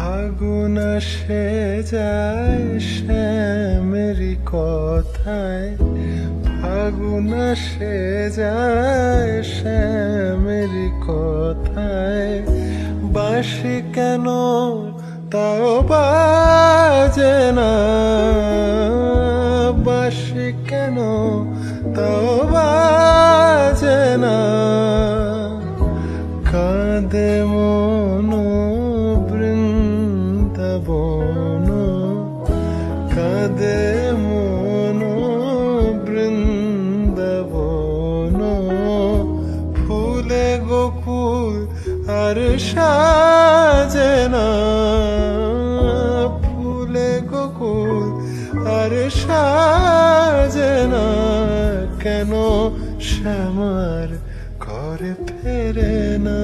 ফাগুন আসে যায় শ্যামেরি কথায়, ফাগুন আসে যায় শ্যামেরি কথায়। বাঁশি কেন তাও বাজে না, বাঁশি কেন তাও বাজে না। কাঁদে মন বৃন্দাবন, কাঁদে মন বৃন্দাবন। ফুলে গোকুল আর সাজে না, ফুলে গোকুল আর সাজে না। কেন শ্যামার ঘরে ফেরে না।